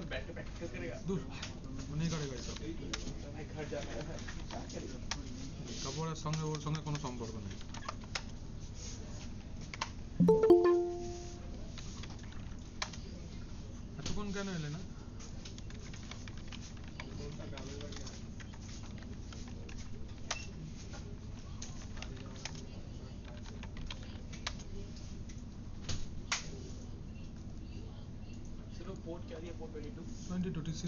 बैठ के प्रैक्टिस करेगा। नहीं करेगा ये सब। घर जाना है क्या करेगा? কাপড়ের সঙ্গে ওর সঙ্গে কোনো সম্পর্ক নেই। এতক্ষণ কেন এলে না? पोर्ट क्या दिया? पोर्ट 22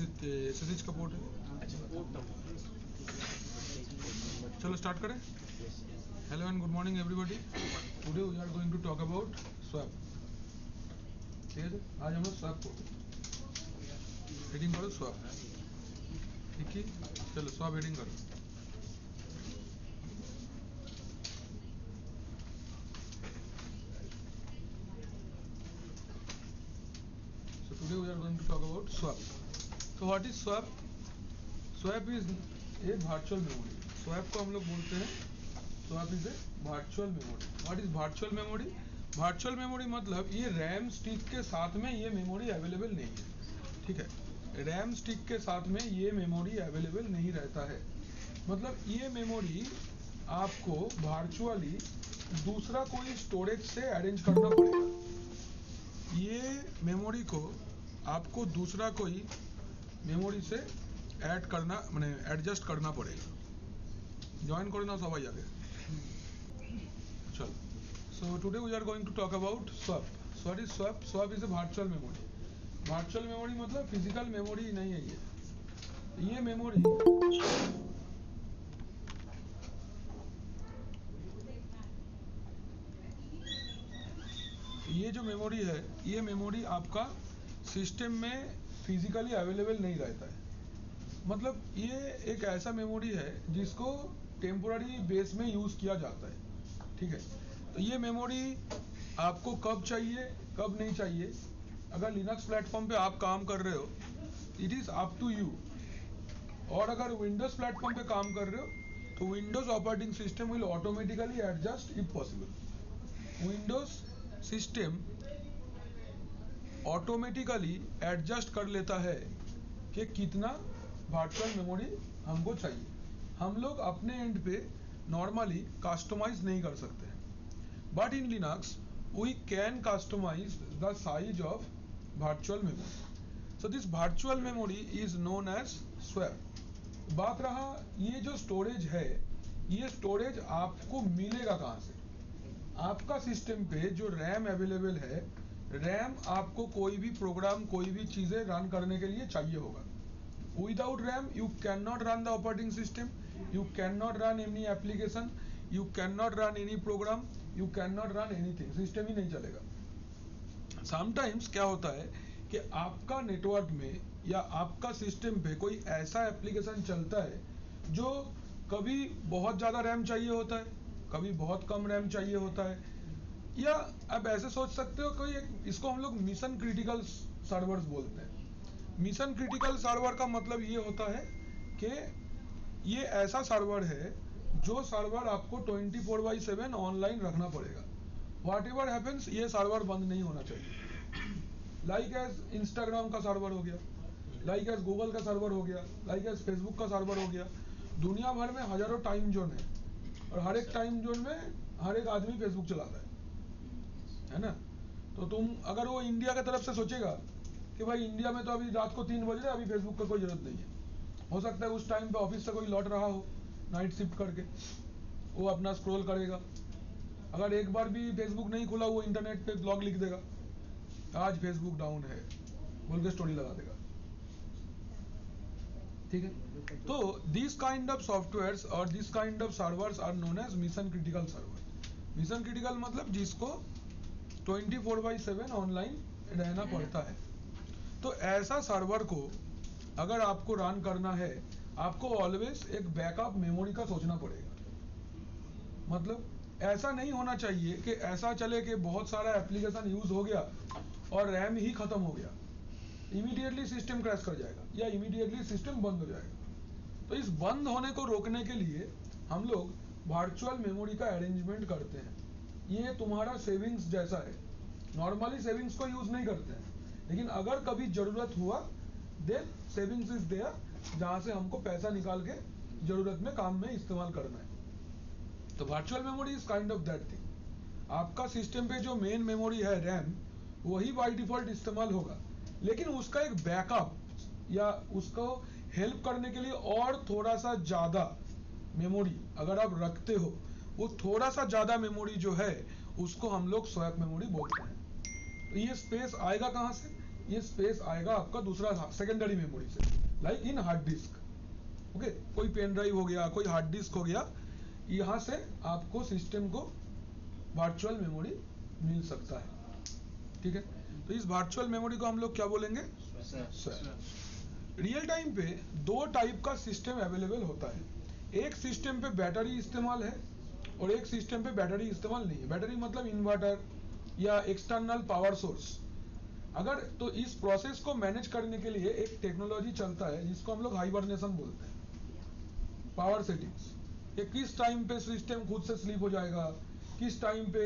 SSH का पोर्ट है। अच्छा पोर्ट नंबर। चलो स्टार्ट करें। Hello and good morning everybody. Today we are going to talk about swap. ठीक है, आज हम लोग स्वैप को हेडिंग करो स्वैप। ठीक है, चलो स्वैप हेडिंग करो। Today we are going to talk about swap. So what is swap? Swap is a virtual memory. Swap को हम लोग बोलते हैं swap is a virtual memory. What is virtual memory? Virtual memory मतलब ये RAM stick के साथ में ये memory available नहीं है। ठीक है, RAM stick के साथ में ये memory available नहीं रहता है। मतलब ये memory आपको virtually दूसरा कोई storage से arrange करना पड़ेगा। ये मेमोरी को आपको दूसरा कोई मेमोरी से ऐड करना माने एडजस्ट करना पड़ेगा। ज्वाइन करो ना सबाई आगे। चलो, so today we are going to talk about swap. What is swap? Swap is a virtual memory. Virtual memory मतलब फिजिकल मेमोरी नहीं है ये मेमोरी ये जो मेमोरी है ये मेमोरी आपका सिस्टम में फिजिकली अवेलेबल नहीं रहता है। मतलब ये एक ऐसा मेमोरी है जिसको टेम्पोररी बेस में यूज़ किया जाता है। ठीक है, तो ये मेमोरी आपको कब चाहिए कब नहीं चाहिए। अगर लिनक्स प्लेटफॉर्म पे आप काम कर रहे हो it is up to you, और अगर विंडोज़ प्लेटफॉर्म पे काम कर रहे हो तो Windows operating system will automatically adjust if possible. Windows system automatically adjust कर लेता है कि कितना वर्चुअल मेमोरी हमको चाहिए। हम लोग अपने एंड पे नॉर्मली कस्टमाइज नहीं कर सकते हैं, but in Linux we can customize the size of virtual memory. So this virtual memory is known as swap. बात रहा ये जो स्टोरेज है ये स्टोरेज आपको मिलेगा कहाँ से? आपका सिस्टम पे जो रैम अवेलेबल है, रैम आपको कोई भी प्रोग्राम कोई भी चीज़ें रन करने के लिए चाहिए होगा। Without RAM you can not run the operating system, you can not run any application, you can not run any program, you can not run anything. System ही नहीं चलेगा। समटाइम्स क्या होता है कि आपका नेटवर्क में या आपका सिस्टम पे कोई ऐसा एप्लीकेशन चलता है जो कभी बहुत ज़्यादा रैम चाहिए होता है, कभी बहुत कम रैम चाहिए होता है, या आप ऐसे सोच सकते हो कोई इसको हम लोग मिशन क्रिटिकल सर्वर्स बोलते हैं। मिशन क्रिटिकल सर्वर का मतलब ये होता है कि ये ऐसा सर्वर है जो सर्वर आपको 24/7 ऑनलाइन रखना पड़ेगा। व्हाट एवर हैपन्स ये सर्वर बंद नहीं होना चाहिए। लाइक एज इंस्टाग्राम का सर्वर हो गया, लाइक एज गूगल का सर्वर हो गया, लाइक एज फेसबुक का सर्वर हो गया। दुनिया भर में हजारों टाइम जोन है और हर एक टाइम जोन में हर एक आदमी फेसबुक चलाता है ना। तो तुम अगर वो इंडिया की तरफ से सोचेगा कि भाई इंडिया में तो अभी रात को 3 बज रहे, अभी फेसबुक का कोई जरूरत नहीं है, हो सकता है उस टाइम पे ऑफिस से कोई लौट रहा हो नाइट शिफ्ट करके, वो अपना स्क्रॉल करेगा। अगर एक बार भी फेसबुक नहीं खुला वो इंटरनेट पे ब्लॉग लिख देगा, आज फेसबुक डाउन है बोल के स्टोरी लगा देगा। ठीक है, तो दिस काइंड ऑफ सॉफ्टवेयर्स और this kind of servers are known as mission critical server. Mission critical मतलब जिसको 24/7 ऑनलाइन रहना पड़ता है। तो ऐसा सर्वर को अगर आपको रन करना है आपको ऑलवेज एक बैकअप मेमोरी का सोचना पड़ेगा। मतलब ऐसा नहीं होना चाहिए कि ऐसा चले कि बहुत सारा एप्लीकेशन यूज हो गया और रैम ही खत्म हो गया, इमीडिएटली सिस्टम क्रैश कर जाएगा या इमीडिएटली सिस्टम बंद हो जाएगा। तो इस बंद होने को रोकने के लिए हम लोग वर्चुअल मेमोरी का अरेंजमेंट करते हैं। ये तुम्हारा सेविंग्स जैसा है। नॉर्मली सेविंग्स को यूज नहीं करते हैं, लेकिन अगर कभी जरूरत हुआ देन सेविंग्स इज देयर, जहां से हमको पैसा निकाल के जरूरत में काम में इस्तेमाल करना है। तो virtual memory is kind of that thing. आपका सिस्टम पे जो मेन मेमोरी है रैम, वही बाय डिफॉल्ट इस्तेमाल होगा, लेकिन उसका एक बैकअप या उसको हेल्प करने के लिए और थोड़ा सा ज़्यादा मेमोरी अगर आप रखते हो, वो थोड़ा सा ज़्यादा मेमोरी जो है उसको हम लोग स्वैप मेमोरी बोलते हैं। तो ये स्पेस आएगा कहाँ से? ये स्पेस आएगा आपका दूसरा सेकेंडरी मेमोरी से, like in hard disk. Okay, कोई पेन ड्राइव हो गया, कोई हार्ड डिस्क हो गया, यहाँ से आपको सिस्टम को वर्चुअल मेमोरी मिल सकता है। ठीक है, तो इस वर्चुअल मेमोरी को हम लोग क्या बोलेंगे? स्वैप। रियल टाइम पे दो टाइप का सिस्टम अवेलेबल होता है। एक सिस्टम पे बैटरी इस्तेमाल है और एक सिस्टम पे बैटरी इस्तेमाल नहीं है। बैटरी मतलब इन्वर्टर या एक्सटर्नल पावर सोर्स। अगर तो इस प्रोसेस को मैनेज करने के लिए एक टेक्नोलॉजी चलता है जिसको हम लोग हाइबरनेशन बोलते हैं। पावर सेटिंग्स, ये किस टाइम पे सिस्टम खुद से स्लीप हो जाएगा, किस टाइम पे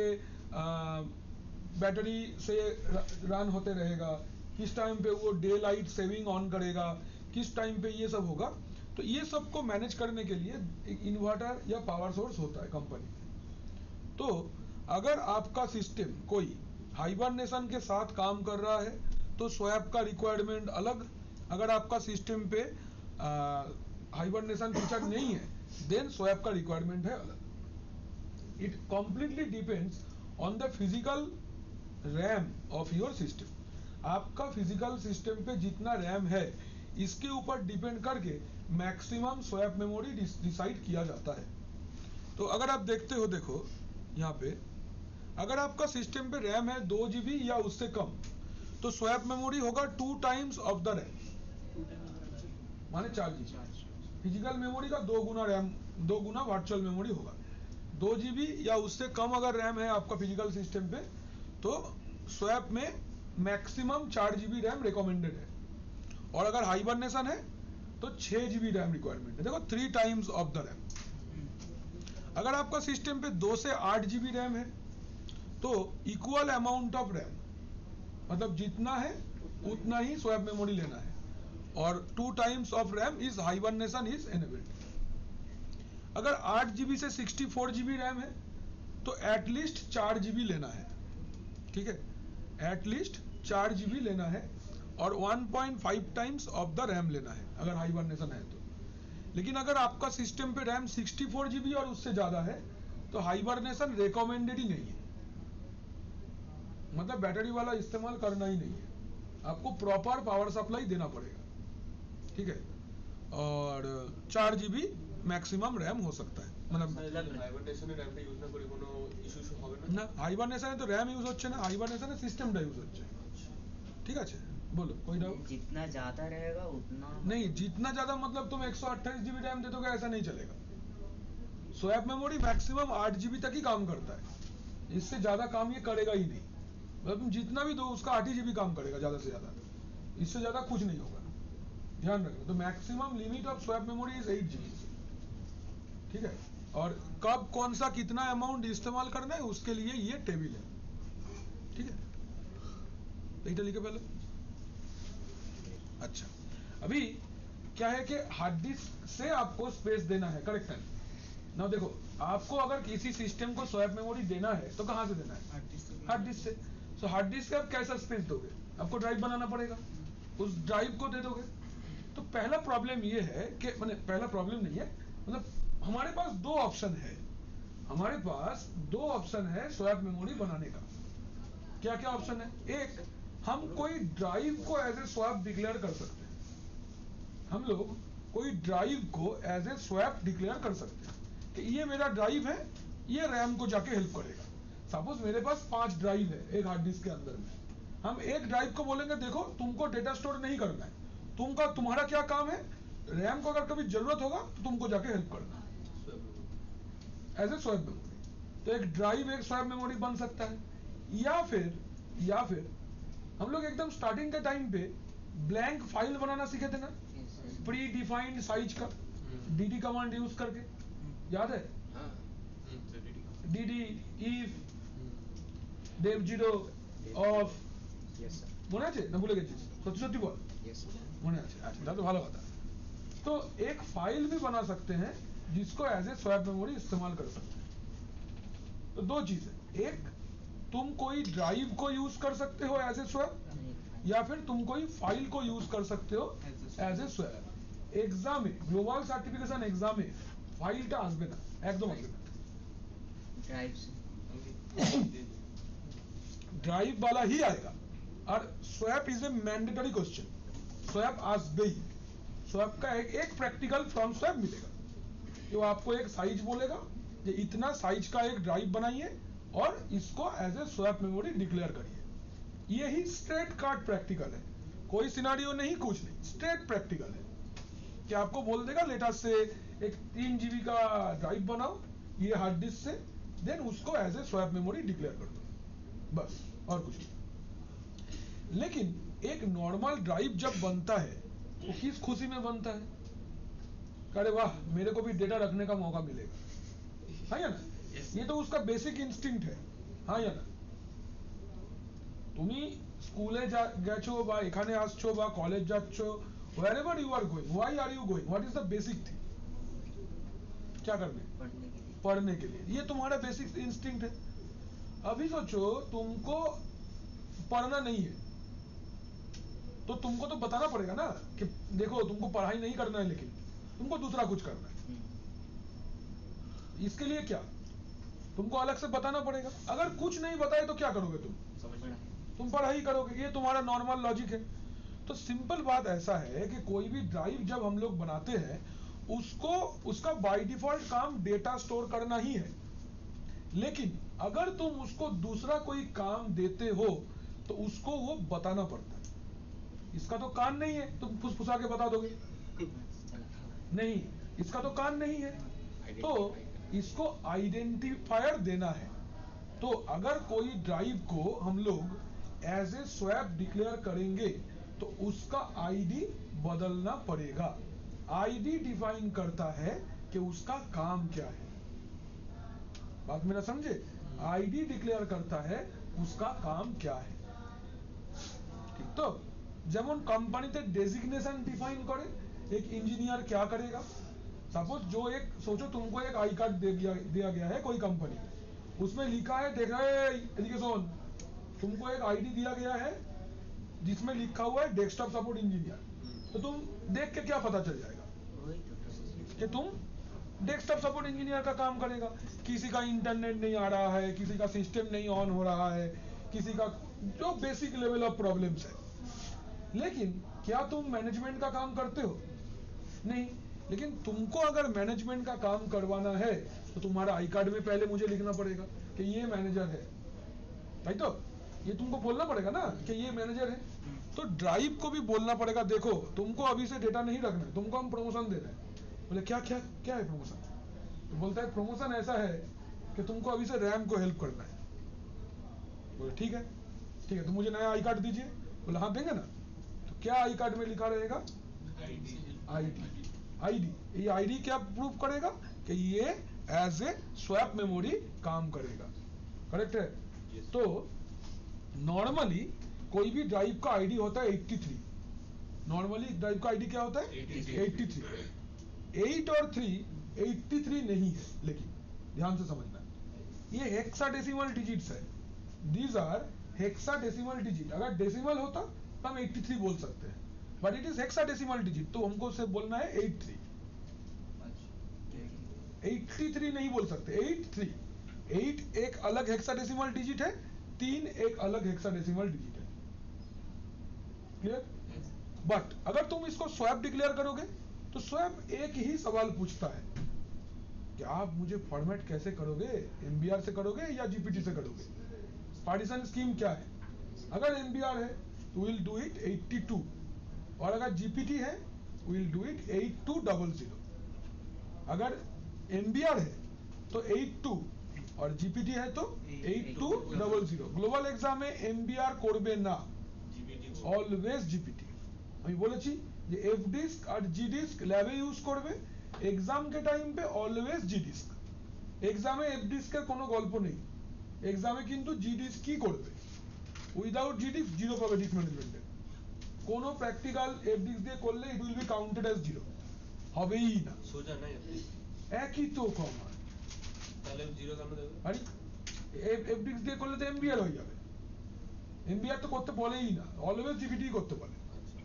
बैटरी से रन होते रहेगा, किस टाइम पे वो डे लाइट सेविंग ऑन करेगा, किस टाइम पे ये सब होगा। तो ये सब को मैनेज करने के लिए एक इन्वर्टर या पावर सोर्स होता है कंपनी में। तो अगर आपका सिस्टम कोई हाइबरनेशन के साथ काम कर रहा है तो स्वैप का रिक्वायरमेंट अलग। अगर आपका सिस्टम पे हाइबरनेशन फीचर नहीं है देन स्वैप का रिक्वायरमेंट है अलग। It completely depends on the physical RAM of your system. आपका फिजिकल सिस्टम पे जितना रैम है इसके ऊपर डिपेंड करके मैक्सिमम स्वैप मेमोरी डिसाइड किया जाता है। तो अगर आप देखते हो, देखो यहाँ पे अगर आपका सिस्टम पे रैम है 2 GB या उससे कम, तो स्वैप मेमोरी होगा 2 टाइम्स ऑफ द रैम, माने 4 GB। फिजिकल मेमोरी का 2 गुना रैम, 2 गुना वर्चुअल मेमोरी होगा। 2 GB या उससे कम अगर रैम है आपका फिजिकल सिस्टम पे, तो स्वैप में मैक्सिमम 4 GB रैम रिकमेंडेड है। और अगर हाइबरनेशन है तो 6 GB रैम रिक्वायरमेंट है। देखो 3 टाइम्स ऑफ द रैम। अगर आपका सिस्टम पे 2 से 8 GB रैम है तो इक्वल अमाउंट ऑफ रैम, मतलब जितना है उतना ही स्वैप मेमोरी लेना है। और 2 times of RAM is hibernation is enabled. अगर 8 GB से 64 GB रैम है तो एटलीस्ट 4 GB लेना है। ठीक है, एटलीस्ट 4 GB लेना है और 1.5 टाइम्स ऑफ द रैम लेना है अगर हाइबरनेशन है तो। लेकिन अगर आपका सिस्टम पे रैम 64 GB और उससे ज़्यादा है तो हाइबरनेशन रिकमेंडेड ही नहीं है, मतलब बैटरी वाला इस्तेमाल करना ही नहीं है, आपको प्रॉपर पावर सप्लाई देना पड़ेगा। ठीक है, और 4 GB मैक्सिमम रैम हो सकता है। मतलब হাইবারনেশনে র‍্যামটা ইউজ না করে কোনো ইস্যু হবে না? না, হাইবারনেশনে তো র‍্যাম ইউজ হচ্ছে না, হাইবারনেশনে সিস্টেমটা ইউজ হচ্ছে। ঠিক আছে, बोलो कोई डाउट? जितना ज्यादा रहेगा उतना नहीं, जितना ज्यादा मतलब तुम 128 GB रैम दे दोगे ऐसा नहीं चलेगा। स्वैप मेमोरी मैक्सिमम 8 GB तक ही काम करता है, इससे ज्यादा काम ये करेगा ही नहीं। मतलब तुम जितना भी दो उसका 8 ही GB काम करेगा ज्यादा से ज्यादा, इससे ज्यादा कुछ नहीं होगा, ध्यान रखना। तो maximum limit of swap memory is 8 GB। ठीक है, और कब कौन सा कितना अमाउंट इस्तेमाल करना है उसके लिए ये टेबल है। ठीक है, तो लिखे पहले। अच्छा, अभी क्या है कि हार्ड डिस्क से आपको स्पेस देना है, करेक्ट है ना? देखो, आपको अगर किसी सिस्टम को स्वैप मेमोरी देना है तो कहां से देना है? हार्ड डिस्क से। सो हार्ड डिस्क से आप कैसा स्पेस दोगे? आपको ड्राइव बनाना पड़ेगा, उस ड्राइव को दे दोगे। तो पहला प्रॉब्लम ये है कि पहला प्रॉब्लम नहीं है, मतलब हमारे पास 2 ऑप्शन है। हमारे पास 2 ऑप्शन है स्वैप मेमोरी बनाने का। क्या क्या ऑप्शन है? एक, हम कोई ड्राइव को एज ए स्वैप डिक्लेयर कर सकते हैं। हम लोग कोई ड्राइव को एज ए स्वैप डिक्लेयर कर सकते हैं कि ये मेरा ड्राइव है, ये रैम को जाके हेल्प करेगा। सपोज मेरे पास 5 ड्राइव है एक हार्ड डिस्क के अंदर में। हम एक ड्राइव को बोलेंगे देखो तुमको डेटा स्टोर नहीं करना है, तुम्हारा क्या काम है, रैम को अगर कभी जरूरत होगा तो तुमको जाके हेल्प करना है एज ए स्वैप मेमोरी। तो एक ड्राइव एक स्वैप मेमोरी बन सकता है। या फिर हम लोग एकदम स्टार्टिंग के टाइम पे ब्लैंक फाइल बनाना सीखे थे ना, प्री डिफाइंड साइज का, dd कमांड यूज करके, याद है? dd if dev0 of মনে আছে না ভুলে গেছিস? সত্যি সত্যি বল Yes. মনে আছে আচ্ছা তাহলে ভালো কথা तो एक फाइल भी बना सकते हैं जिसको एज ए स्वैप मेमोरी इस्तेमाल कर सकते हैं तो दो चीज है एक तुम कोई ड्राइव को यूज कर सकते हो एज ए स्वैप या फिर तुम कोई फाइल को यूज कर सकते हो as a swap एग्जामे global certification एग्जामे फाइलটা আসবে না একদম আসবে না Drives. ड्राइव वाला ही आएगा और swap is a mandatory question swap आसबे ही स्वैप का एक प्रैक्टिकल फ्रॉम स्वैप मिलेगा कि वो आपको एक साइज बोलेगा कि इतना साइज का एक ड्राइव बनाइए और इसको as a swap memory declare करिए यही स्ट्रेट कार्ड प्रैक्टिकल है कोई सिनारियो नहीं कुछ नहीं स्ट्रेट प्रैक्टिकल है कि आपको बोल देगा लेटर से एक 3 GB का ड्राइव बनाओ ये हार्ड डिस्क से देन उसको as a swap memory declare कर दो बस और कुछ नहीं लेकिन एक नॉर्मल ड्राइव जब बनता है वो किस खुशी में बनता है अरे वाह मेरे को भी डेटा रखने का मौका मिलेगा हाँ या ना ये तो उसका बेसिक इंस्टिंक्ट है हाँ या ना তুমি স্কুলে গেছো বা এখানে আসছো বা কলেজ যাচ্ছো wherever you are going why are you going what is the basic thing क्या करने पढ़ने के लिए. पढ़ने के लिए ये तुम्हारा बेसिक इंस्टिंक्ट है अभी सोचो तुमको पढ़ना नहीं है तो तुमको तो बताना पड़ेगा ना कि देखो तुमको पढ़ाई नहीं करना है लेकिन तुमको दूसरा कुछ करना है इसके लिए क्या तुमको अलग से बताना पड़ेगा अगर कुछ नहीं बताए तो क्या करोगे तुम पढ़ाई करोगे ये तुम्हारा नॉर्मल लॉजिक है तो सिंपल बात ऐसा है कि कोई भी ड्राइव जब हम लोग बनाते हैं उसको उसका बाय डिफॉल्ट काम डेटा स्टोर करना ही है लेकिन अगर तुम उसको दूसरा कोई काम देते हो तो उसको वो बताना पड़ता है इसका तो कान नहीं है तुम फुसफुसा के बता दोगे नहीं इसका तो कान नहीं है तो इसको आइडेंटिफायर देना है तो अगर कोई ड्राइव को हम लोग एज ए स्वैप डिक्लेयर करेंगे तो उसका आईडी बदलना पड़ेगा आईडी डिफाइन करता है कि उसका काम क्या है बात मेरा समझे आईडी डिक्लेयर करता है उसका काम क्या है ठीक तो যেমন কোম্পানিতে डेजिग्नेशन डिफाइन करे एक इंजीनियर क्या करेगा सपोज जो एक सोचो तुमको एक आई कार्ड दिया गया है कोई कंपनी उसमें लिखा है देख रहे एजुकेशन तुमको एक आईडी दिया गया है जिसमें लिखा हुआ है डेस्कटॉप सपोर्ट इंजीनियर तो तुम देख के क्या पता चल जाएगा कि तुम डेस्कटॉप सपोर्ट इंजीनियर का काम करेगा किसी का इंटरनेट नहीं आ रहा है किसी का सिस्टम नहीं ऑन हो रहा है किसी का जो बेसिक लेवल ऑफ प्रॉब्लम्स है लेकिन क्या तुम मैनेजमेंट का काम करते हो नहीं लेकिन तुमको अगर मैनेजमेंट का काम करवाना है तो तुम्हारा आई कार्ड में पहले मुझे लिखना पड़ेगा कि ये मैनेजर है राइट तो ये तुमको बोलना पड़ेगा ना कि ये मैनेजर है तो ड्राइव को भी बोलना पड़ेगा देखो तुमको अभी से डेटा नहीं रखना है तुमको हम प्रमोशन दे रहे हैं बोले क्या क्या क्या है प्रमोशन तो बोलता है प्रमोशन ऐसा है कि तुमको अभी से रैम को हेल्प करना है बोले ठीक है तो मुझे नया आई कार्ड दीजिए बोले हाँ देंगे ना तो क्या आई कार्ड में लिखा रहेगा आईडी ये आईडी क्या प्रूव करेगा कि ये एज ए स्वैप मेमोरी काम करेगा करेक्ट है तो नॉर्मली कोई भी ड्राइव का आईडी होता है 83 नॉर्मली ड्राइव का आईडी क्या होता है 83 8 और 3 83 नहीं है लेकिन ध्यान से समझना ये हेक्साडेसिमल डिजिट्स है दीज आर हेक्साडेसिमल डिजिट अगर डेसिमल होता तो हम 83 बोल सकते हैं but it is hexadecimal digit तो हमको उसे बोलना है 83 83 नहीं बोल सकते 83 8 एक अलग हेक्साडेसिमल डिजिट है 3 एक अलग हेक्साडेसिमल डिजिट है क्लियर बट अगर तुम इसको स्वैप डिक्लेयर करोगे तो स्वैप एक ही सवाल पूछता है कि आप मुझे फॉर्मेट कैसे करोगे एमबीआर से करोगे या जीपीटी से करोगे पार्टीशन स्कीम क्या है अगर एमबीआर है तो विल डू इट 82 और अगर जीपीटी है विल डू इट 8200 अगर एमबीआर है तो 82 और जीपीटी है तो 8200 গ্লোবাল এক্সামে এমবিআর করবে না অলওয়েজ জিপিটি আমি বলেছি যে এফ ডিস্ক আর জি ডিস্ক ল্যাবে ইউজ করবে এক্সাম के টাইম पे অলওয়েজ জি ডিস্ক এক্সামে এফ ডিস্কের কোনো গল্প নেই এক্সামে কিন্তু জি ডিস্ক কি করবে উইদাউট জি ডিস্ক জিরো পাবে ডিস্ক ম্যানেজমেন্টে কোনো প্র্যাকটিক্যাল এফডিক্স দিয়ে করলে it will be counted as zero, হবেই না। সোজা না এমনি, একই তো কম হয়। তাহলে জিরো কেন দেবে? আরে এফডিক্স দিয়ে করলে তো এমবিআর হয়ে যাবে, এমবিআর তো করতে বলেই না, অলওয়েজ জিপিটি করতে বলে। আচ্ছা,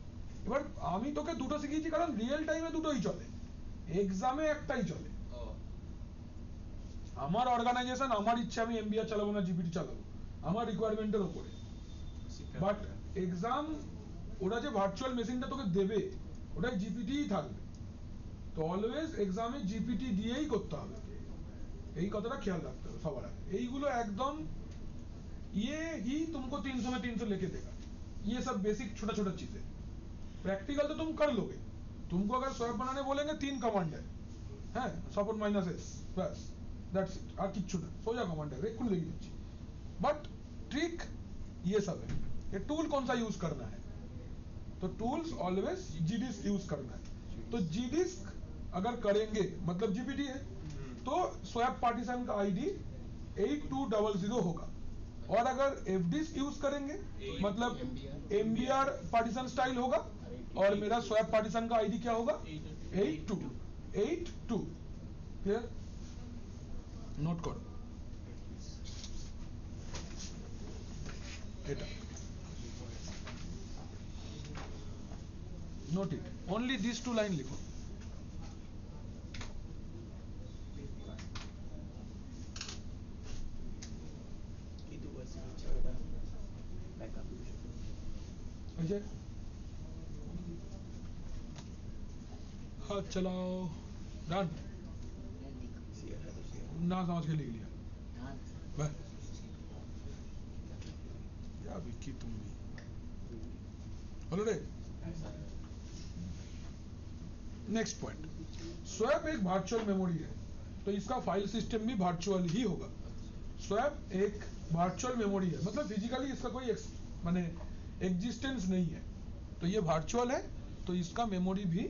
এবার আমি তোকে দুটো শিখিয়েছি কারণ রিয়েল টাইমে দুটোই চলে, এক্সামে একটাই চলে। ও আমার অর্গানাইজেশন, আমার ইচ্ছে, আমি এমবিআর চালাবো না জিপিটি চালাবো, আমার রিকোয়ারমেন্টের ওপরে। বাট এক্সাম, ওরা যে ভার্চুয়াল মেশিনটা তোকে দেবে ওটাই জিপিটিই থাকবে, তো অলওয়েজ এক্সামে জিপিটি দিয়েই করতে হবে, এই কথাটা খেয়াল রাখতে হবে সবার আগে। এইগুলো একদম ये ही तुमको 300 में 300 लेके देगा, ये सब बेसिक छोटा छोटा चीजें। प्रैक्टिकल तो तुम कर लोगे, तुमको अगर स्वैप बनाने बोलेंगे 3 कमांड है, हैं support minus S bus, that's it, আর কিচ্ছু না, সোজা কমান্ড है, এক্ষুনি দেখিয়ে দিচ্ছি। बट ट्रिक ये सब है, ये टूल कौन सा यूज करना है, तो टूल्स ऑलवेज जीडिस्क यूज करना है। तो जीडिस्क अगर करेंगे मतलब जीपीटी है, तो स्वैप पार्टीशन का आईडी 8200 होगा, और अगर एफडिस्क यूज करेंगे मतलब एमबीआर पार्टीशन स्टाइल होगा, और मेरा स्वैप पार्टीशन का आईडी क्या होगा 8282। क्लियर, নোট করো এটা, note it, only this two line লিখো। अजय हाथ चलाओ, डन, ना समझ के लिख लिया बस। या विक्की तुम भी बोलो रे। नेक्स्ट पॉइंट, स्वैप एक वर्चुअल मेमोरी है, तो इसका फाइल सिस्टम भी वर्चुअल ही होगा। स्वैप एक वर्चुअल मेमोरी है, मतलब फिजिकली इसका कोई माने एग्जिस्टेंस नहीं है, तो ये वर्चुअल है, तो इसका मेमोरी भी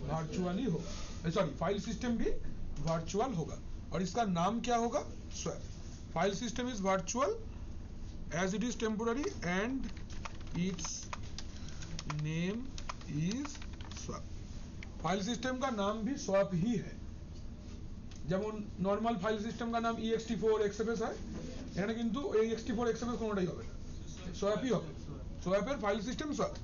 वर्चुअल ही होगा, सॉरी फाइल सिस्टम भी वर्चुअल होगा, और इसका नाम क्या होगा swap. File system is virtual as it is temporary and its name is swap. File system का नाम भी स्वैप ही है, যেমন নর্মাল ফাইল সিস্টেম का नाम ext4 xfs है, এখানে কিন্তু এই ext4 xfs কোনোটাই হবে না, সোয়াপই হবে, সোয়াপের ফাইল সিস্টেম সোয়াপ।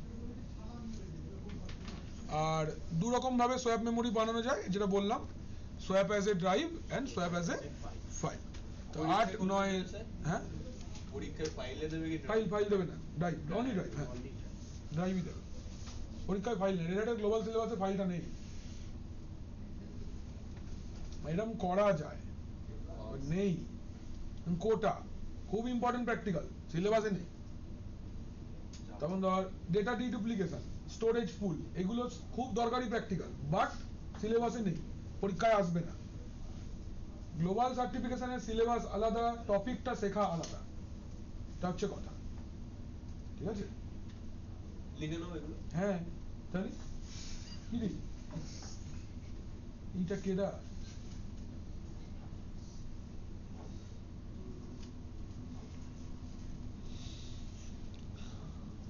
আর দু রকম ভাবে সোয়াপ মেমোরি বানানো যায়, যেটা বললাম, swap as a drive and swap as a file. তো 8 9 হ্যাঁ, পরীক্ষায় ফাইলে দেবে কি ফাইল দেবে না, ড্রাইভ, অনলি ড্রাইভ, হ্যাঁ ড্রাইভই দেবে, পরীক্ষায় ফাইল নেই, রেড গ্লোবাল সিলেবাসে ফাইলটা নেই, এরকম করা যায় নেই, কোটা খুব ইম্পর্টেন্ট প্র্যাকটিক্যাল, সিলেবাসে নেই। তখন ধর ডেটা ডিডুপ্লিকেশন, স্টোরেজ পুল, এগুলো খুব দরকারি প্র্যাকটিক্যাল, বাট সিলেবাসে নেই, পরীক্ষায় আসবে না। গ্লোবাল সার্টিফিকেশনের সিলেবাস আলাদা, টপিকটা শেখা আলাদা, এটা হচ্ছে কথা, ঠিক আছে? লিখে নাও এগুলো। হ্যাঁ তাহলে কি রে, এইটা কেডা?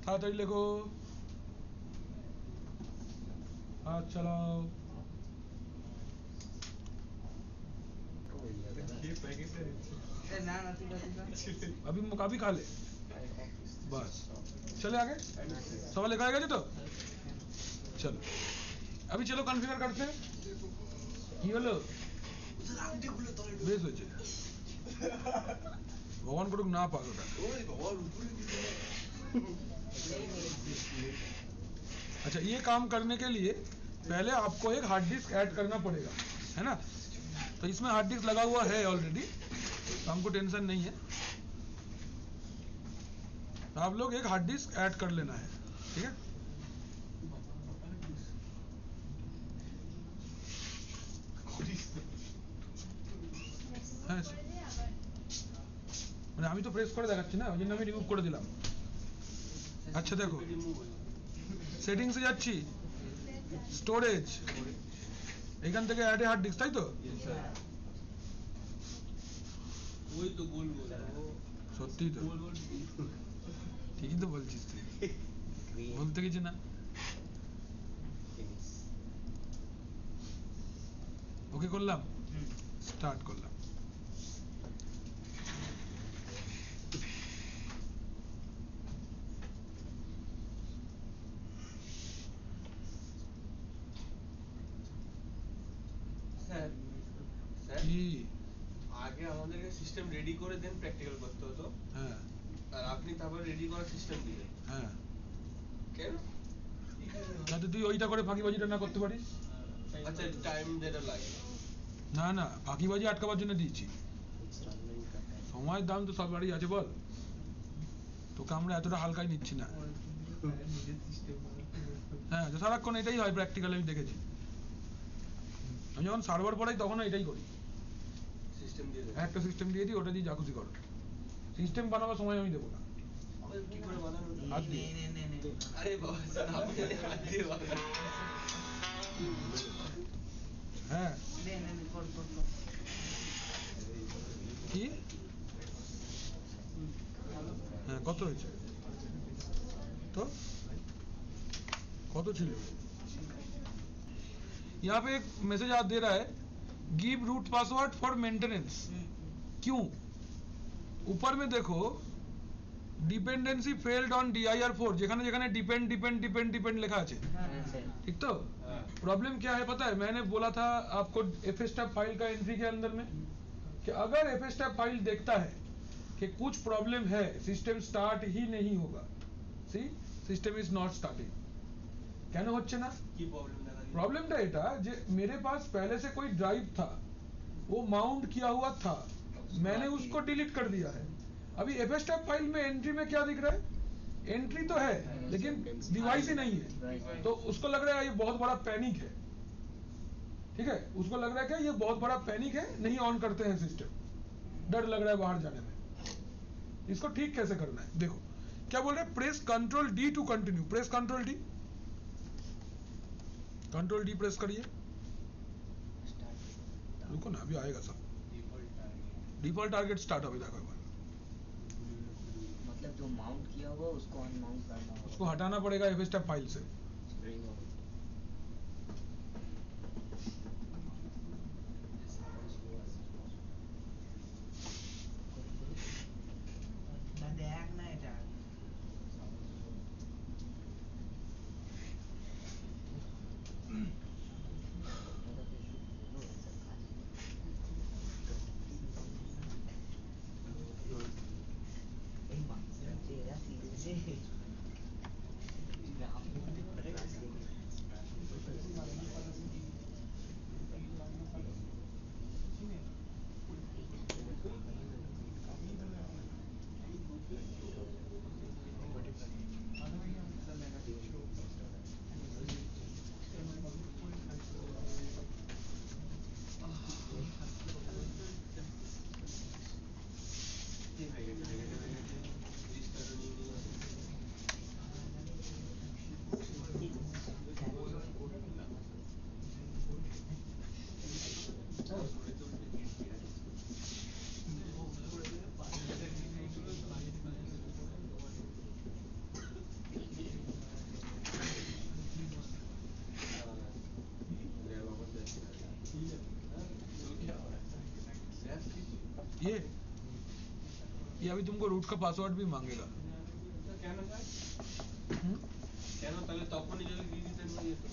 তাড়াতাড়ি লেখো, हाथ चलाओ। अभी अभी खा ले बस, चले आगे, सवाल लिखा गया तो चलो अभी चलो कॉन्फ़िगर करते हैं। কি হলো বেশ হয়েছে, ভগবান করুক না পাস ওটা। अच्छा, ये काम करने के लिए पहले आपको एक हार्ड डिस्क ऐड करना पड़ेगा, है ना? तो इसमें हार्ड डिस्क लगा हुआ है ऑलरेडी, तो हमको टेंशन नहीं है। तो आप लोग एक हार्ड डिस्क ऐड कर लेना है, ठीक है? মানে আমি তো প্রেস করে দেখাচ্ছি না, ওই জন্য আমি রিমুভ করে দিলাম। আচ্ছা দেখো, সেটিংসে যাচ্ছি, স্টোরেজ, এখান থেকে অ্যাড এ হার্ড ডিস্ক, তাই তো? ওই তো গোল গোল, সত্যি তো, ঠিকই তো বলছিস তুই। বলতে কিছু না, ওকে করলাম, স্টার্ট করলাম। স্যার স্যার কি? আগে আমাদেরকে সিস্টেম রেডি করে দেন প্র্যাকটিক্যাল করতে হতো, হ্যাঁ আর আপনি তারপর রেডি করা সিস্টেম দিলেন হ্যাঁ, কেন? যাতে তুই ওইটা করে ফাঁকিবাজিটা না করতে পারিস। আচ্ছা টাইম যেটা লাগে। না না, ফাঁকিবাজি আটকাবার জন্য দিয়েছি। সময়ের দাম তো সবারই আছে বল, তোকে আমরা এতটা হালকায় নিচ্ছি না। হ্যাঁ, তো সারাক্ষণ এটাই হয় প্র্যাকটিক্যাল, আমি দেখেছি। আমি যখন সার্ভার পড়াই তখনও এটাই করি, সিস্টেম দিয়ে দেন। একটা সিস্টেম দিয়ে দিই, ওটা দিয়ে যা খুশি করো। সিস্টেম বানাবার সময় আমি দেবো না। কি করে বানানো? হাত দিয়ে। আরে বাবা স্যার আপনি হাত দিয়ে বানান। হ্যাঁ, কি? হ্যাঁ, কত হয়েছে তো? কত ছিল? यहाँ पे एक मैसेज आप दे रहा है, give root password for maintenance. क्यों? ऊपर में देखो, डिपेंडेंसी फेल्ड ऑन dir4, যেখানে যেখানে डिपेंड डिपेंड डिपेंड डिपेंड लिखा আছে, ठीक तो? प्रॉब्लम क्या है पता है? मैंने बोला था आपको fstab फाइल का एंट्री के अंदर में कि अगर fstab फाइल देखता है कि कुछ प्रॉब्लम है, सिस्टम स्टार्ट ही नहीं होगा, सी सिस्टम इज नॉट स्टार्टिंग। কেন হচ্ছে না? কি প্রবলেম দেখা দিল? प्रॉब्लमটা এটা যে मेरे पास पहले से कोई ड्राइव था, वो माउंट किया हुआ था, मैंने उसको डिलीट कर दिया है। अभी fstab फाइल में एंट्री में क्या दिख रहा है? एंट्री तो है लेकिन डिवाइस ही नहीं है, तो उसको लग रहा है ये बहुत बड़ा पैनिक है, ठीक है? उसको लग रहा है कि ये बहुत बड़ा पैनिक है, नहीं ऑन करते हैं सिस्टम, डर लग रहा है बाहर जाने में। इसको ठीक कैसे करना है देखो, क्या बोल रहे हैं? Press control D to continue. Press control D, control D press करिए। रुको ना, अभी आएगा सब। डिफॉल्ट टारगेट स्टार्ट होगा, देखो एक बार। मतलब जो माउंट किया हुआ उसको अनमाउंट करना होगा, उसको हटाना पड़ेगा fstab फाइल से। ये अभी तुमको रूट का पासवर्ड भी मांगेगा। কেন স্যার? কেন তাহলে তখনই যদি দিয়ে দিতেন হয়ে যেত।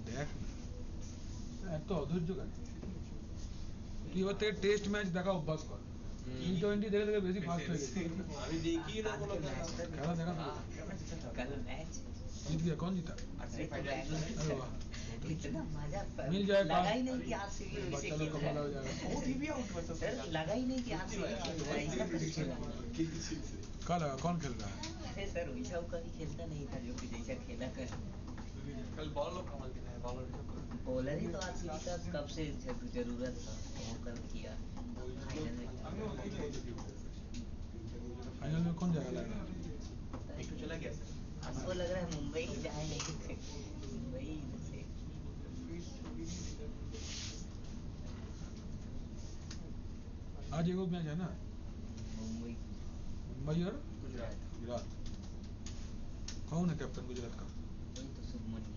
দেখ না, এত অধৈর্য কেন? তুই এবার থেকে টেস্ট ম্যাচ দেখা অভ্যাস কর, T20 দেখে দেখে বেশি ফাস্ট হয়ে গেছে। আমি দেখি না কোনো খেলা দেখা না, कल मैच जीत गया, कौन जीता? अरे वाह, इतना मजा मिल जाए लगा ही नहीं कि आरसीबी वैसे बच्चा लोग खेल कमाल रहा हो है। जाएगा। वो भी आउट हुआ सर, लगा ही नहीं कि आरसीबी खेल रहा है, ऐसा कुछ खेला। कल कौन खेल रहा है? अरे सर वैसा कभी खेलता नहीं था जो कि जैसा खेला कर। कल बॉलर कमाल के है, बॉलर बॉलर ही तो आरसीबी का कब से जरूरत था, वो कल किया फाइनल में। फाइनल में कौन जाएगा लग रहा है? एक तो चला गया सर। हमको लग रहा है मुंबई ही जाए, मुंबई से। आज एक और मैच है ना, मुंबई मुंबई और गुजरात गुजरात। कौन है कैप्टन गुजरात का? वही तो शुभमन गिल।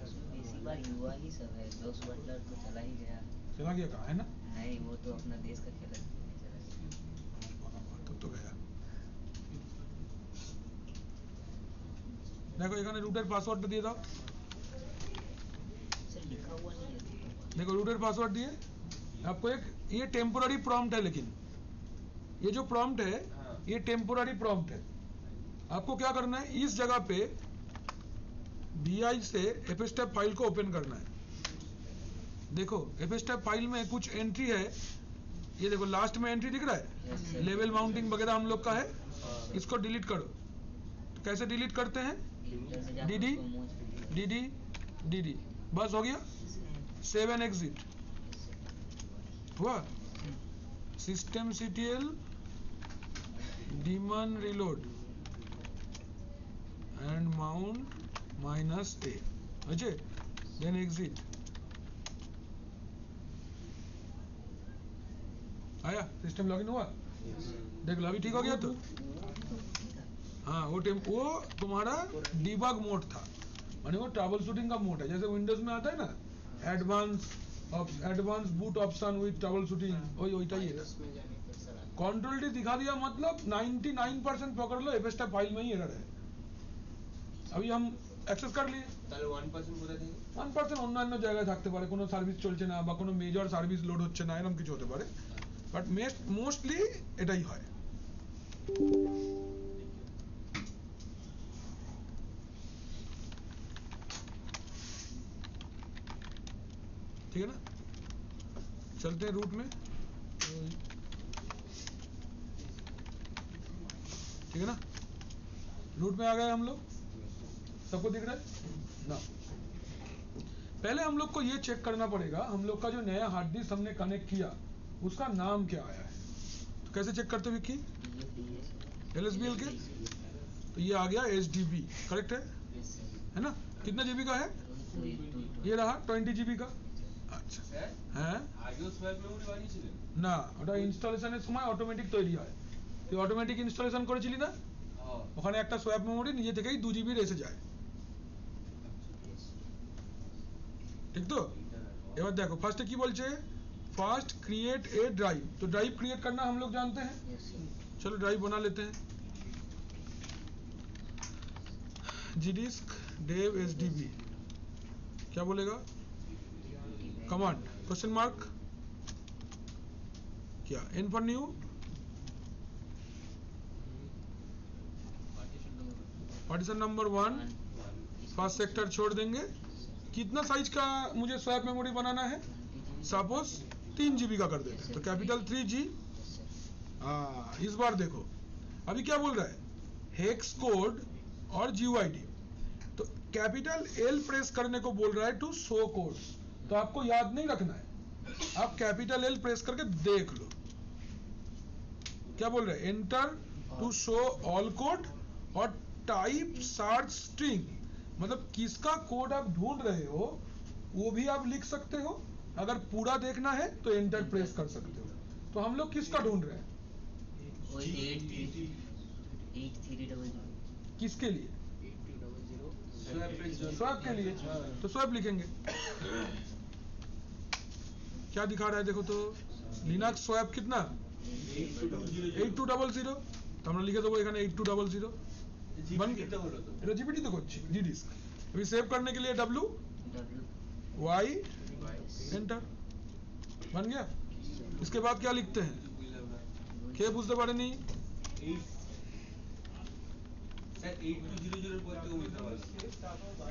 उसमें इसी बार युवा ही सब है, जोस बटलर तो चला ही गया। चला गया कहाँ है ना? नहीं, वो तो अपना देश का खेला नहीं चला गया। तब तो गया। देखो এখানে রুটের পাসওয়ার্ডটা দিয়ে দাও। सर लिखा हुआ नहीं है। देखो रूटेड पासवर्ड दिए आपको। एक ये टेम्पोररी प्रॉम्प्ट है, लेकिन ये जो प्रॉम्प्ट है ये टेम्पोररी प्रॉम्प्ट है। आपको क्या करना है, इस जगह पे vi से fstep फाइल को ओपन करना है। देखो fstep फाइल में कुछ एंट्री है, ये देखो लास्ट में एंट्री दिख रहा है, लेवल माउंटिंग वगैरह हम लोग का है। इसको डिलीट करो। तो कैसे डिलीट करते हैं? dd dd dd, बस हो गया। सेव एंड एग्जिट हुआ। System ctl daemon reload and mount -a, अच्छे, then exit। आया सिस्टम लॉगिन हुआ, देख लो अभी ठीक हो गया। तो हाँ वो तुम्हारा डिबग मोड था, माने वो ट्रबल शूटिंग का मोड है। जैसे विंडोज में आता है ना advance boot option with trouble shooting, वही ही है। कंट्रोल डी दिखा दिया मतलब 99% पकड़ लो fstep फाइल में ही एरर है। अभी हम অ্যাক্সেস कर लिए, তাহলে 1% কোথায় থাকে? 1% অন্যান্য জায়গায় থাকতে পারে, কোনো সার্ভিস চলছে না বা কোনো মেজর সার্ভিস লোড হচ্ছে না, এরকম কিছু হতে পারে। বাট মোস্টলি এটাই হয়। ठीक है ना, चलते हैं रूट में। ठीक है ना, रूट में आ गए हम लोग, सबको दिख रहा है ना। पहले हम लोग को ये चेक करना पड़ेगा, हम लोग का जो नया हार्ड डिस्क हमने कनेक्ट किया उसका नाम क्या आया है। तो कैसे चेक करते विक्की? LSBL के, तो ये आ गया HDB, करेक्ट है ना। कितना जीबी का है? ये रहा 20 GB का। আচ্ছা হ্যাঁ, আগেও সোয়াপ মেমরি বানিয়েছিলেন না, ওটা ইনস্টলেশনের সময় অটোমেটিক তৈরি হয়। তুই অটোমেটিক ইনস্টলেশন করেছিলি না, ওখানে একটা সোয়াপ মেমরি নিজে থেকেই 2 GB এসে যায়, ঠিক তো। এবার দেখো ফার্স্টে কি বলছে, ফার্স্ট क्रिएट ए ड्राइव। तो ड्राइव क्रिएट करना हम लोग जानते हैं, चलो ड्राइव बना लेते हैं। gdisk dev HDB, क्या बोलेगा? कमांड क्वेश्चन मार्क, क्या n for new, partition number 1, first sector छोड़ देंगे। कितना साइज का मुझे स्वैप मेमोरी बनाना है? सपोज 3 GB का कर देते हैं, तो कैपिटल 3G। इस बार देखो अभी क्या बोल रहा है, हेक्स कोड और GUID। तो कैपिटल L प्रेस करने को बोल रहा है टू शो कोड। तो आपको याद नहीं रखना है, आप कैपिटल L प्रेस करके देख लो। क्या बोल रहे हैं, enter to show all code और टाइप सर्च स्ट्रिंग, मतलब किसका कोड आप ढूंढ रहे हो वो भी आप लिख सकते हो। अगर पूरा देखना है तो एंटर प्रेस कर सकते हो। तो हम लोग किसका ढूंढ रहे हैं? 8300 किसके लिए? स्वैप के लिए। तो स्वैप लिखेंगे। क्या दिखा रहा है देखो तो, लिनक्स स्वैप कितना 8200। तो আমরা লিখে দেবো এখানে 8200 बन गया। এটা জিপিটি তো করছি gdisk। अभी सेव करने के लिए W Y एंटर, बन गया। इसके बाद क्या लिखते हैं, কে বুঝতে পারেনি? স্যার 8200 এর পর থেকে বুঝতে পারছি।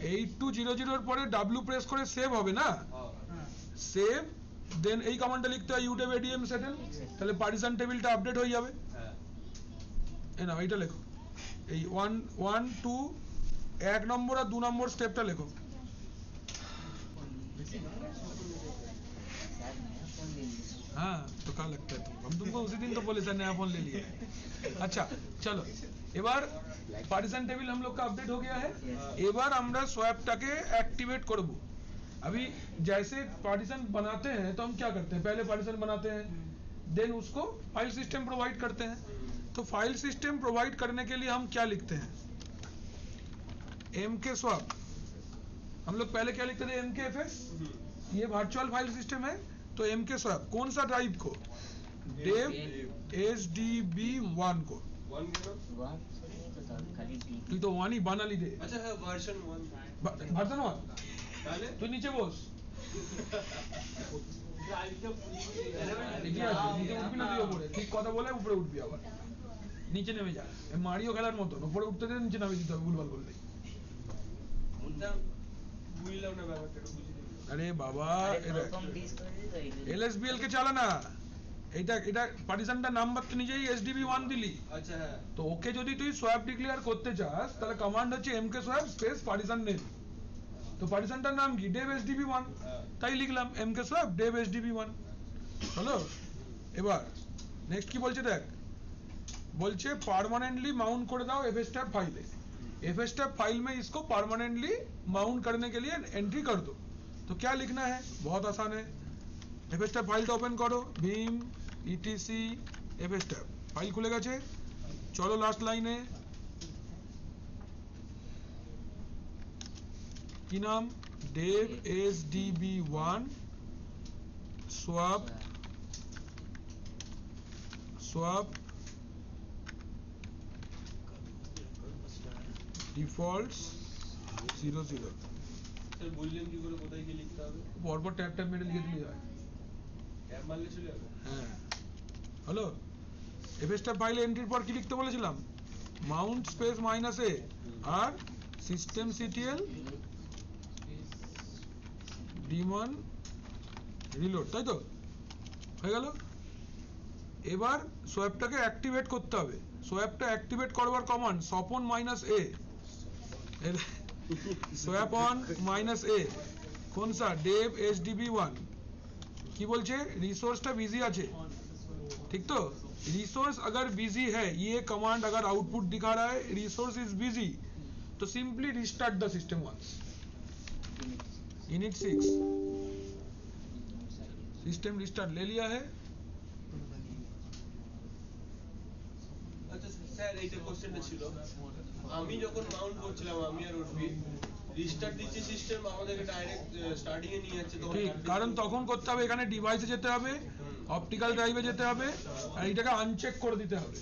8200 এর পরে W প্রেস করে সেভ হবে না, সেভ দেন এই কমান্ডটা লিখতে হয় udev adm settle, তাহলে পার্টিশন টেবিলটা আপডেট হয়ে যাবে। হ্যাঁ এই নাও এইটা লেখো, এই 1 2 1 নম্বর আর 2 নম্বর স্টেপটা লেখো। हाँ तो क्या लगता है तुमको, हम तुमको उसी दिन तो बोले सर नया फोन ले लिया है। अच्छा चलो, এবার পার্টিশন টেবিল हम लोग का अपडेट हो गया है। এবার আমরা সোয়াপটাকে एक्टिवेट করব। अभी जैसे पार्टीशन बनाते हैं तो हम क्या करते हैं, पहले पार्टीशन बनाते हैं, देन उसको फाइल सिस्टम प्रोवाइड करते हैं। तो फाइल सिस्टम प्रोवाइड करने के लिए हम क्या लिखते हैं? MK swap. हम लोग पहले क्या लिखते थे? MKFS। ये वर्चुअल फाइल सिस्टम है, तो MK स्वैप कौन सा टाइप को? डेव HDB1 को। वन के ना? वहाँ तो था खाली डी তুই তো ওয়ানই বানালি রে। अच्छा है वर्जन 1 ভার্সন 1 তাহলে তুই নিচে বস। নিচে আসবি, নিচে উঠবি না তুই উপরে। ঠিক কথা বলে উপরে উঠবি আবার। নিচে নেমে যা। মারিও খেলার মতন উপরে উঠতে দে, নিচে নামিয়ে দিতে হবে ভুলভাল করলে। মুদ্রা বুঝলাম না ব্যাপারটা, একটু বুঝিয়ে দিন। আরে বাবা, প্রথম ডিস করে দিই LSBL কে চালা না। এটা পার্টিশনটা নাম্বার তো নিজেই SDB1 দিলি। আচ্ছা হ্যাঁ, তো ওকে যদি তুই সোয়াপ ডিক্লেয়ার করতে চাস তাহলে কমান্ড হচ্ছে MK swap space partition name. তো পার্টিশনটার নাম কি? Dave SDB1। তাই লিখলাম MK সোয়াপ ডেভ SDB1। হলো? এবার নেক্সট কি বলছে দেখ, বলছে परमानेंटली माउंट कर दाओ fstab फाइल है। fstab फाइल में इसको परमानेंटली माउंट करने के लिए एंट्री कर दो। तो क्या लिखना है? बहुत आसान है। fstab फाइल तो ओपन करो, vim etc fstab फाइल खुले গেছে। चलो लास्ट लाइने কি নাম? dev SDB1 swap defaults 00। Sir বললেন কি করে কোথায় কি লিখতে হবে? পরপর ট্যাব ট্যাব মেরে লিখে দিলে হয়। ট্যাব মারলে চলে যাবে? হ্যাঁ, হলো? fstab ফাইলে এন্ট্রির পর কি লিখতে বলেছিলাম? মাউন্ট স্পেস -a আর systemctl daemon reload, তাই তো? হয়ে গেল। এবার সোয়াপটাকে অ্যাক্টিভেট করতে হবে। সোয়াপটা অ্যাক্টিভেট করবার command swapon -a। swapon -a कौन सा? dev SDB1। কি বলছে? रिसोर्सটা बिजी আছে, ठीक तो? रिसोर्स अगर बिजी है, ये कमांड अगर आउटपुट दिखा रहा है रिसोर्स इज बिजी, तो simply restart the system once. init 6 system restart ले लिया है। আচ্ছা স্যার, এইটা কোশ্চেনটা ছিল, আমি যখন মাউন্ট করছিলাম আমি আর উর্ফি, রিস্টার্ট দিচ্ছে সিস্টেম, আমাদেরকে ডাইরেক্ট স্টার্টিং এ নিয়ে যাচ্ছে। তখন ঠিক, কারণ তখন করতে হবে এখানে ডিভাইসে যেতে হবে, অপটিক্যাল ড্রাইভে যেতে হবে, আর এটাকে আনচেক করে দিতে হবে।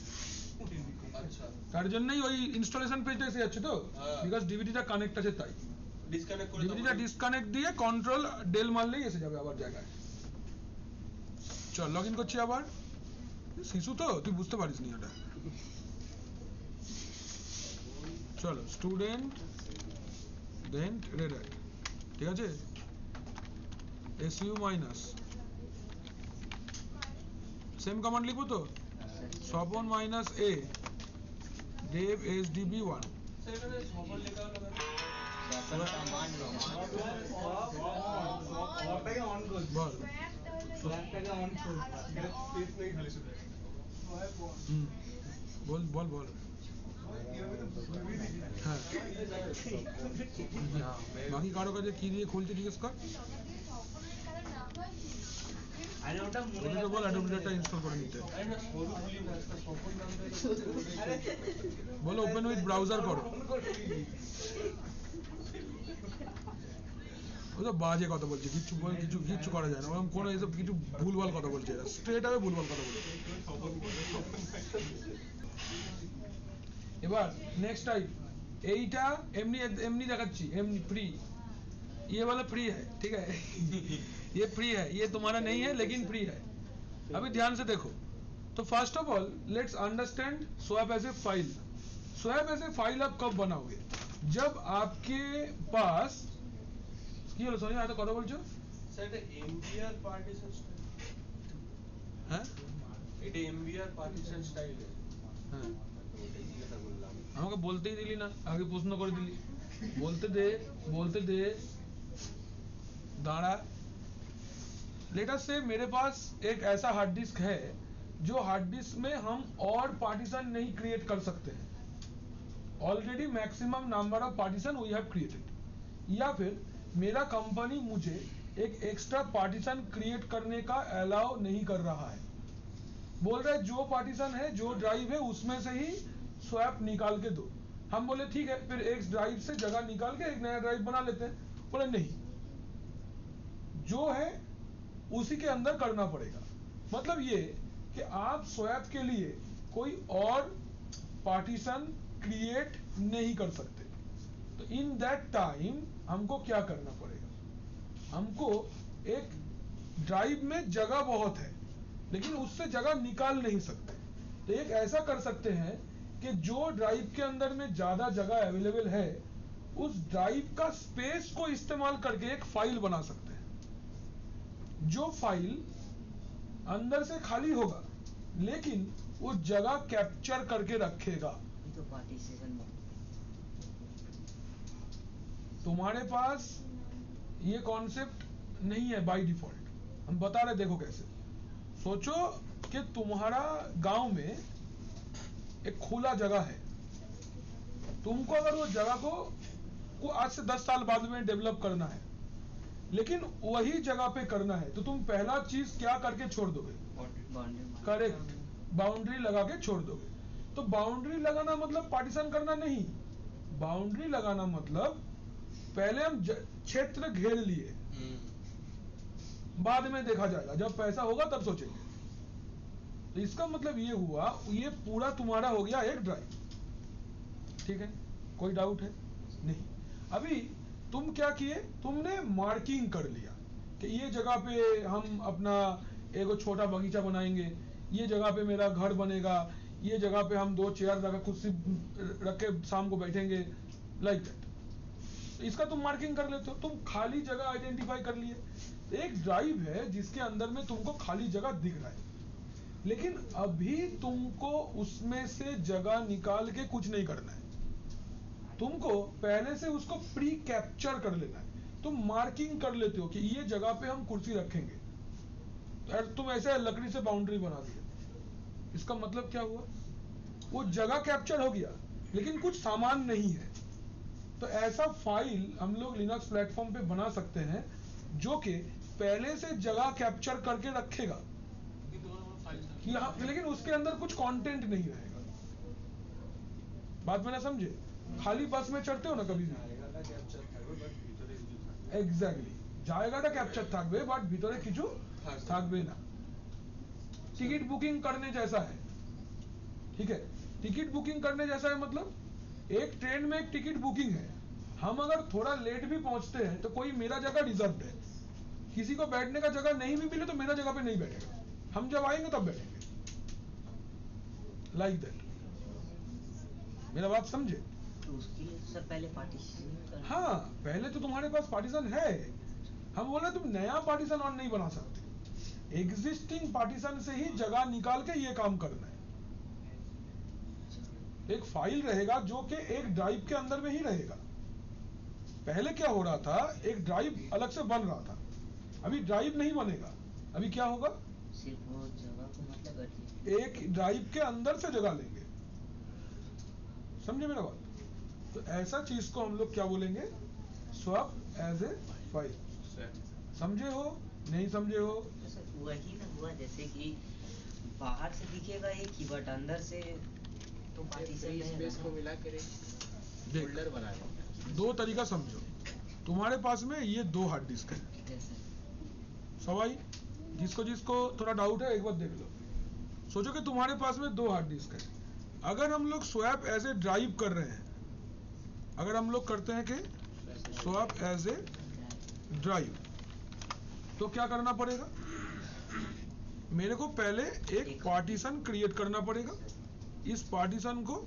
আচ্ছা, তার জন্যই ওই ইনস্টলেশন পেজটা এসে যাচ্ছে তো, হ্যাঁ। বিকজ ডিভিডিটা কানেক্ট আছে তাই। ডিসকানেক্ট করে ডিভিডিটা ডিসকানেক্ট দিয়ে কন্ট্রোল ডেল মারলেই এসে যাবে আবার জায়গায়। চল লগইন করছি আবার। শিশু তো তুই বুঝতে পারিস নি এটা। চলো স্টুডেন্ট দেন রেড হ্যাট, ঠিক আছে? su মাইনাস সেম কমান্ড লিখবো তো, swapon -a dev SDB1। Sir এখানে সফল লেখা হলো কেন? कमांड ওটাকে অন কর, বল। সোয়াপটাকে অন কর, এটা স্পেস নেই খালি শুধু হুম, বল বল বল। হ্যাঁ, বাকি কারো কাছে কি দিয়ে খুলতে জিজ্ঞেস কর। আরে ওটা মনে ওদেরকে বল অ্যাডোবিটা ইনস্টল করে নিতে। আরে না, সরু খুলি না, একটা সফল নাম দিয়ে বলো ওপেন উইথ ব্রাউজার করো। ও তো বাজে কথা বলছে, কিচ্ছু বল, কিচ্ছু করা যায় না। ওরকম কোনো এসব কিছু ভুলভাল কথা বলছে, স্ট্রেট আওয়ে ভুলভাল কথা বলছে। এবার নেক্সট টাইপ, এইটা এমনি এমনি দেখাচ্ছি, এমনি फ्री, ये वाला फ्री है, ठीक है? ये फ्री है, ये तुम्हारा नहीं है लेकिन फ्री है। अभी ध्यान से देखो। तो first of all let's understand swap as a file. Swap as a file आप कब बनाओगे? जब आपके पास কি হলো সোনিয়া, এত কথা বলছো? স্যার এটা এমবিআর পার্টিশন স্টাইল, হ্যাঁ এটা এমবিআর পার্টিশন স্টাইল। হ্যাঁ, ওটাই জিজ্ঞাসা করলাম। আমাকে বলতেই দিলি না, আগে প্রশ্ন করে দিলি। बोलते दे दाड़ा। लेट अस से मेरे पास एक ऐसा हार्ड डिस्क है जो हार्ड डिस्क में हम और पार्टीशन नहीं क्रिएट कर सकते हैं। Already maximum number of partition we have created, या फिर मेरा कंपनी मुझे एक एक्स्ट्रा पार्टीशन क्रिएट करने का अलाउ नहीं कर रहा है। बोल रहे जो पार्टीशन है, जो ड्राइव है, उसमें से ही स्वैप निकाल के दो। हम बोले ठीक है, फिर एक ड्राइव से जगह निकाल के एक नया ड्राइव बना लेते हैं। बोले नहीं, जो है उसी के अंदर करना पड़ेगा। मतलब ये कि आप स्वैप के लिए कोई और पार्टीशन क्रिएट नहीं कर सकते। तो इन दैट टाइम हमको क्या करना पड़ेगा? हमको एक ड्राइव में जगह बहुत है, लेकिन उससे जगह निकाल नहीं सकते। तो एक ऐसा कर सकते हैं कि जो ड्राइव के अंदर में ज्यादा जगह अवेलेबल है, उस ड्राइव का स्पेस को इस्तेमाल करके एक फाइल बना सकते हैं। जो फाइल अंदर से खाली होगा, लेकिन वो जगह कैप्चर करके रखेगा। ये तो पार्टीशन में तुम्हारे पास ये कॉन्सेप्ट नहीं है बाय डिफॉल्ट। हम बता रहे, देखो कैसे। सोचो कि तुम्हारा गांव में एक खुला जगह है। तुमको अगर वो जगह को आज से 10 साल बाद में डेवलप करना है, लेकिन वही जगह पे करना है, तो तुम पहला चीज क्या करके छोड़ दोगे? करेक्ट, बाउंड्री लगा के छोड़ दोगे। तो बाउंड्री लगाना मतलब पार्टीशन करना नहीं। बाउंड्री लगाना मतलब पहले हम क्षेत्र घेर लिए, बाद में देखा जाएगा, जब पैसा होगा तब सोचेंगे। तो इसका मतलब ये हुआ, ये पूरा तुम्हारा हो गया एक ड्राइव। ठीक है, कोई डाउट है? नहीं। अभी तुम क्या किए? तुमने मार्किंग कर लिया कि ये जगह पे हम अपना एक छोटा बगीचा बनाएंगे, ये जगह पे मेरा घर बनेगा, ये जगह पे हम 2 चेयर रख कुर्सी रख के शाम को बैठेंगे, लाइक दैट। इसका तुम मार्किंग कर लेते हो। तुम खाली जगह आइडेंटिफाई कर लिए। एक ड्राइव है जिसके अंदर में तुमको खाली जगह दिख रहा है, लेकिन अभी तुमको उसमें से जगह निकाल के कुछ नहीं करना है। तुमको पहले से उसको प्री कैप्चर कर लेना है। तुम मार्किंग कर लेते हो कि ये जगह पे हम कुर्सी रखेंगे, तो तुम ऐसे लकड़ी से बाउंड्री बना दिए। इसका मतलब क्या हुआ? वो जगह कैप्चर हो गया, लेकिन कुछ सामान नहीं है। तो ऐसा फाइल हम लोग लिनक्स प्लेटफॉर्म पे बना सकते हैं, जो कि पहले से जगह कैप्चर करके रखेगा कि हाँ, लेकिन उसके अंदर कुछ कंटेंट नहीं रहेगा। बात मैंने समझे? खाली बस में चढ़ते हो ना कभी भी, एग्जैक्टली, জায়গাটা ক্যাপচার থাকবে বাট ভিতরে কিছু থাকবে না। टिकट बुकिंग करने जैसा है। ठीक है, टिकट बुकिंग करने जैसा है मतलब एक ट्रेन में एक टिकट बुकिंग है। हम अगर थोड़ा लेट भी पहुंचते हैं तो कोई मेरा जगह रिजर्व है। किसी को बैठने का जगह नहीं भी मिले तो मेरा जगह पे नहीं बैठेगा, हम जब आएंगे तब बैठेंगे, लाइक दैट। मेरा बात समझे? तो उसके लिए सर पहले पार्टीशन हाँ, पहले तो तुम्हारे पास पार्टीशन है। हम बोले तुम नया पार्टीशन और नहीं बना सकते। एग्जिस्टिंग पार्टीशन से ही जगह निकाल के ये काम करना है। एक फाइल रहेगा जो कि एक ड्राइव के अंदर में ही रहेगा। पहले क्या हो रहा था, एक ड्राइव अलग से बन रहा था, अभी ड्राइव नहीं बनेगा। अभी क्या होगा? सिर्फ वो जगह को मतलब रखिए। एक ड्राइव के अंदर से जगह लेंगे। समझे मेरा बात? तो ऐसा चीज को हम लोग क्या बोलेंगे? Swap as a file. समझे हो? नहीं समझे हो? तो सर वही ना हुआ, जैसे कि बाहर से दिखेगा एक ही, बट अंदर से तो पार्टीशन स्पेस को मिला कर एक फोल्डर बना लो। 2 तरीका समझो। तुम्हारे पास में ये 2 हार्ड डिस्क है। सवाई जिसको जिसको थोड़ा डाउट है एक बार देख लो। सोचो कि तुम्हारे पास में 2 हार्ड डिस्क है। अगर हम लोग स्वैप एज ए ड्राइव कर रहे हैं, अगर हम लोग करते हैं कि स्वैप एज ए ड्राइव, तो क्या करना पड़ेगा? मेरे को पहले एक पार्टीशन क्रिएट करना पड़ेगा। इस पार्टीशन को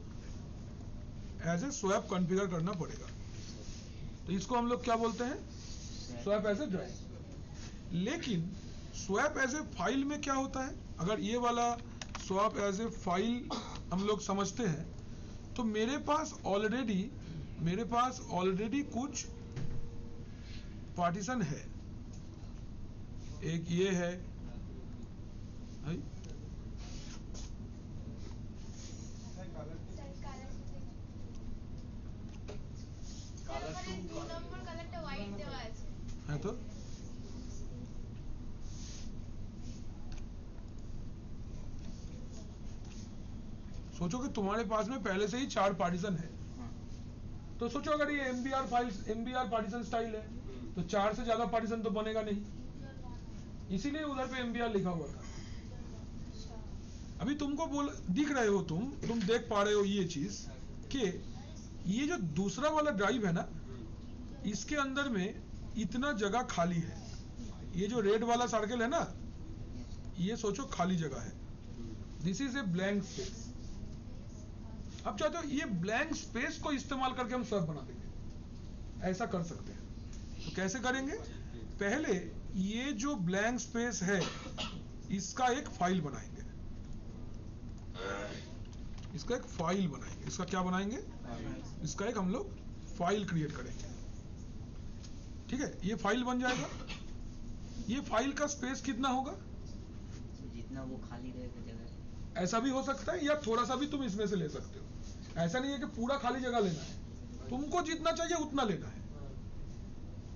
एज ए स्वैप कॉन्फ़िगर करना पड़ेगा। तो इसको हम लोग क्या बोलते हैं? Swap as a drive. लेकिन स्वैप एज ए फाइल में क्या होता है? अगर ये वाला स्वैप एज ए फाइल हम लोग समझते हैं, तो मेरे पास ऑलरेडी कुछ पार्टीशन है। एक ये है, है तो सोचो कि तुम्हारे पास में पहले से ही 4 पार्टीशन है, हाँ, तो सोचो अगर ये MBR files MBR partition style है तो 4 से ज्यादा पार्टीशन तो बनेगा नहीं, इसीलिए उधर पे MBR लिखा हुआ था। अभी तुमको दिख रहे हो, तुम देख पा रहे हो ये चीज कि ये जो दूसरा वाला ड्राइव है ना, इसके अंदर में इतना जगह खाली है। ये जो रेड वाला सर्कल है ना, ये सोचो खाली जगह है, this is a blank space. अब चाहते हो ये ब्लैंक स्पेस को इस्तेमाल करके हम स्वैप बना देंगे, ऐसा कर सकते हैं। तो कैसे करेंगे? पहले ये जो ब्लैंक स्पेस है इसका एक फाइल बनाएंगे, इसका एक फाइल बनाएंगे। इसका क्या बनाएंगे? इसका एक हम लोग फाइल क्रिएट करेंगे, ठीक है। ये फाइल बन जाएगा। ये फाइल का स्पेस कितना होगा? जितना वो खाली रहेगा जगह। ऐसा भी हो सकता है या थोड़ा सा भी तुम इसमें से ले सकते हो। ऐसा नहीं है कि पूरा खाली जगह लेना है, तुमको जितना चाहिए उतना लेना है।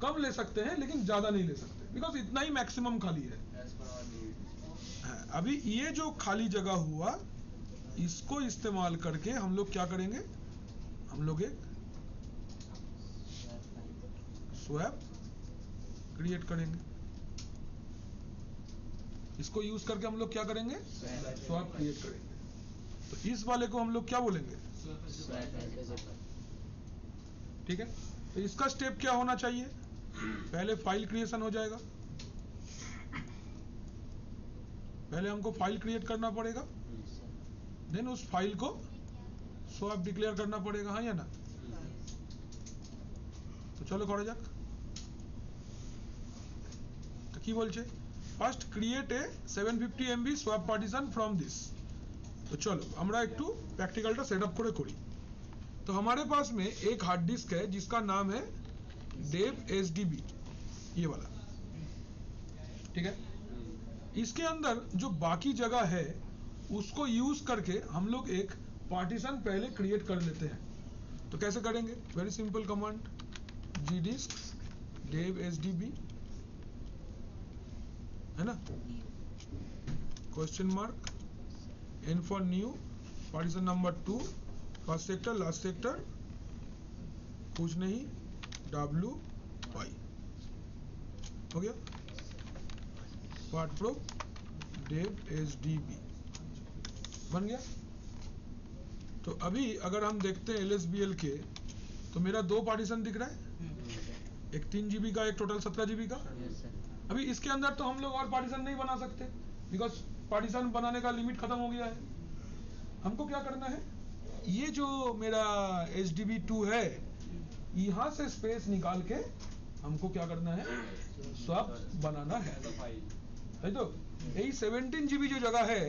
कम ले सकते हैं लेकिन ज्यादा नहीं ले सकते, बिकॉज इतना ही मैक्सिमम खाली है। हाँ, अभी ये जो खाली जगह हुआ इसको इस्तेमाल करके हम लोग क्या करेंगे? हम लोग एक स्वैप क्रिएट करेंगे। इसको यूज करके हम लोग क्या करेंगे? स्वैप क्रिएट करेंगे। तो इस वाले को हम लोग क्या बोलेंगे? ठीक है। तो इसका स्टेप क्या होना चाहिए? पहले फाइल क्रिएशन हो जाएगा, पहले हमको फाइल क्रिएट करना पड़ेगा, देन उस फाइल को स्वैप डिक्लेयर करना पड़ेगा, हाँ या ना? तो चलो करा যাক। तो কি বলছে? First create a 750 MB swap partition from this. तो चलो আমরা একটু प्रैक्टिकलটা सेटअप করে করি। तो हमारे पास में एक हार्ड डिस्क है जिसका नाम है डेव SDB, ये वाला, ठीक है। इसके अंदर जो बाकी जगह है उसको यूज करके हम लोग एक पार्टीशन पहले क्रिएट कर लेते हैं। तो कैसे करेंगे? Very simple command, gdisk dev SDB, है ना, question mark n for new, partition number 2, first sector last sector, कुछ नहीं, WY हो गया। पार्ट प्रो डेव SDB बन गया। तो अभी अगर हम देखते हैं LSBL के, तो मेरा 2 पार्टीशन दिख रहा है, एक 3 GB का, एक टोटल 17 GB का। अभी इसके अंदर तो हम लोग और पार्टीशन नहीं बना सकते, बिकॉज पार्टीशन बनाने का लिमिट खत्म हो गया है। हमको क्या करना है? ये जो मेरा SDB2 है, यहाँ से स्पेस निकाल के हमको क्या करना है? स्वैप बनाना है तो यही 17 GB जो जगह है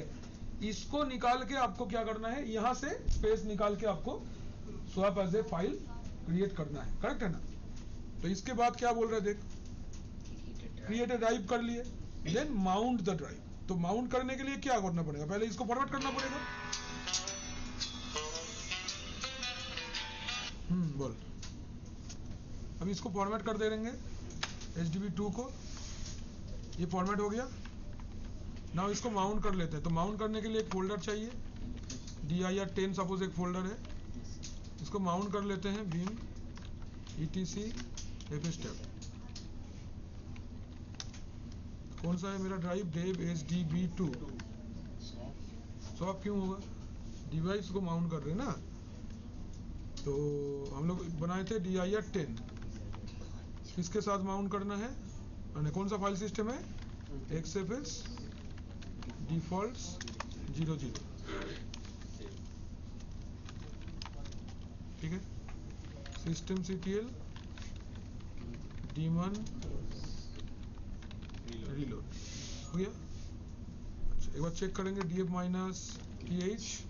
इसको निकाल के आपको क्या करना है? यहाँ से स्पेस निकाल के आपको swap as a file create करना है, करेक्ट है ना? तो इसके बाद क्या बोल रहे? देख, क्रिएट ए ड्राइव कर लिए, देन माउंट द ड्राइव। तो माउंट करने के लिए क्या करना पड़ेगा? पहले इसको फॉरवर्ड करना पड़ेगा। बोल। अब इसको फॉर्मेट कर दे देंगे SDB2 को, ये फॉर्मेट हो गया। नाउ इसको माउंट कर लेते हैं। तो माउंट करने के लिए एक फोल्डर चाहिए, dir10 सपोज एक फोल्डर है, इसको माउंट कर लेते हैं, vim etc fstep। कौन सा है मेरा ड्राइव? Dave SDB2। स्वैप क्यों होगा? डिवाइस को माउंट कर रहे हैं ना, तो हम लोग बनाए थे dir10, किसके साथ माउंट करना है? मैंने कौन सा फाइल सिस्टम है? XFS defaults 00, ठीक है। systemctl daemon reload हो गया। अच्छा, एक बार चेक करेंगे, df-th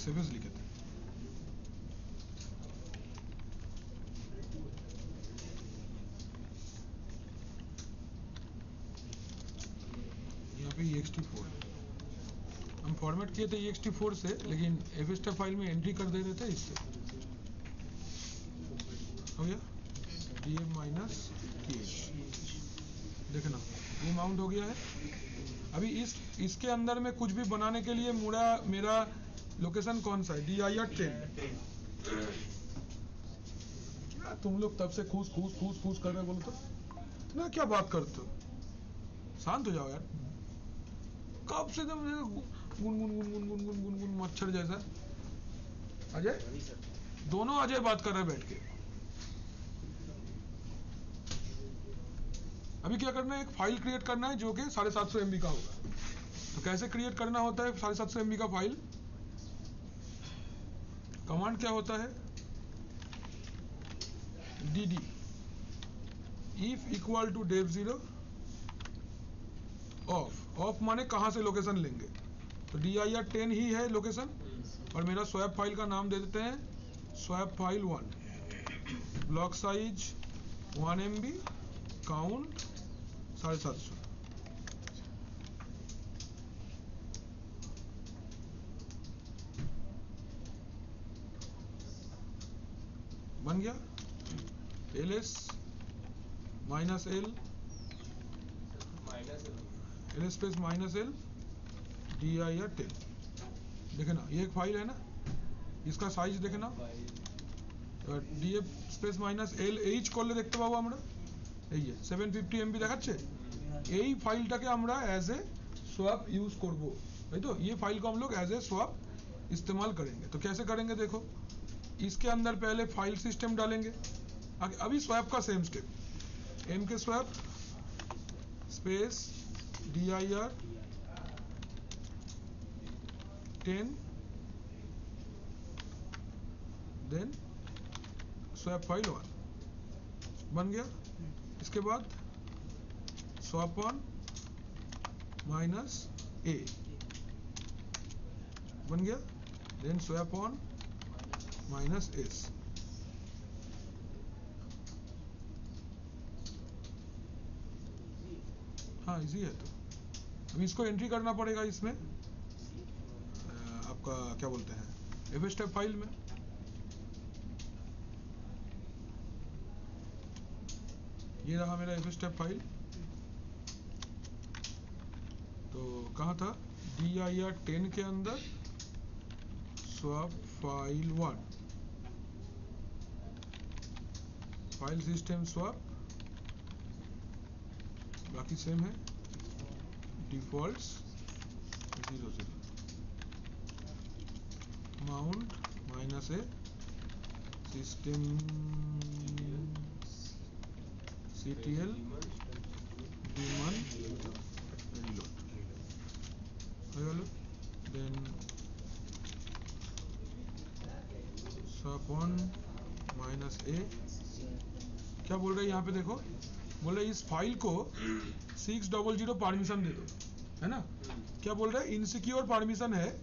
XFS लिखे थे। यहाँ पे ext4 हम फॉर्मेट किए थे ext4 से, लेकिन fstep फाइल में एंट्री कर दे रहे थे इससे। हो गया df माइनस th, देखना ये माउंट हो गया है। अभी इसके अंदर में कुछ भी बनाने के लिए मेरा लोकेशन कौन सा है, dir 10। तुम लोग तब से खूस कर रहे बोलो तो इतना क्या बात करते हो, शांत हो जाओ यार। कब से तुम गुन मच्छर जैसा। अजय, दोनों अजय बात कर रहे हैं बैठ के। अभी क्या करना है, एक फाइल क्रिएट करना है जो कि 750 MB का होगा। तो कैसे क्रिएट करना होता है 750 MB का फाइल, कमांड क्या होता है, dd if equal to dev0 of माने कहां से लोकेशन लेंगे, तो dir 10 ही है लोकेशन, और मेरा स्वैप फाइल का नाम दे देते हैं swap file 1, block size 1 MB, count 750। बन गया। ls minus l ls space minus l dir 10, देखे ना ये एक फाइल है ना, इसका साइज देखे ना, df space minus l h করলে দেখতে পাবো আমরা, এই যে 750 MB দেখাচ্ছে। এই ফাইলটাকে আমরা एज ए स्वैप यूज करब, है तो ये फाइल को हम लोग एज ए स्वैप इस्तेमाल करेंगे। तो कैसे करेंगे देखो, इसके अंदर पहले फाइल सिस्टम डालेंगे, अभी स्वैप का सेम स्टेप, m के swap space dir 10 then swap file 1 बन गया। इसके बाद स्वैप ऑन माइनस a बन गया, then swap on minus s। हाँ इजी है। तो अभी इसको एंट्री करना पड़ेगा इसमें, आपका क्या बोलते हैं fstep फाइल में। ये रहा मेरा fstep फाइल, तो कहाँ था, dir 10 के अंदर swap file 1, file system swap, बाकी सेम है, डिफॉल्ट्स 00, माउंट माइनस ए सिस्टम ctl daemon reload हो गया। देन swap on माइनस ए, क्या बोल रहे हैं यहाँ पे देखो, बोल रहे इस फाइल को 600 परमिशन दे दो, है ना। क्या बोल रहे हैं, इनसिक्योर परमिशन है,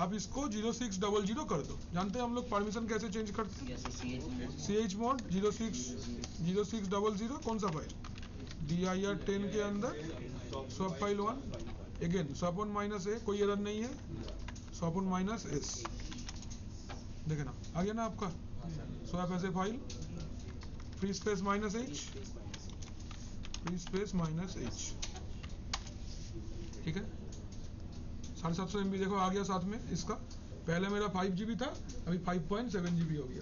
आप इसको 0600 कर दो। जानते हैं हम लोग परमिशन कैसे चेंज करते हैं, chmod 0600 कौन सा फाइल, dir 10 के अंदर swap file 1, again swap on minus A, कोई एरर नहीं है, स्वैप ऑन माइनस एस, देखे ना आ गया ना आपका स्वैप ऐसे file, free space minus H, free space minus H, ठीक है। 750 MB देखो आ गया साथ में इसका, पहले मेरा 5 GB था, अभी 5.7 GB हो गया,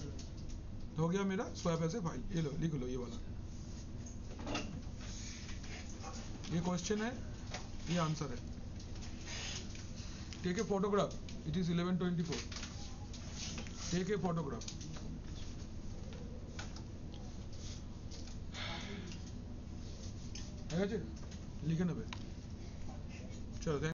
तो हो गया मेरा स्वैप ऐसे फाइल। ये लो लिख लो ये वाला, ये क्वेश्चन है, ये आंसर है। Take a photograph, it is 11:24, take a photograph. लिखे ना चलो।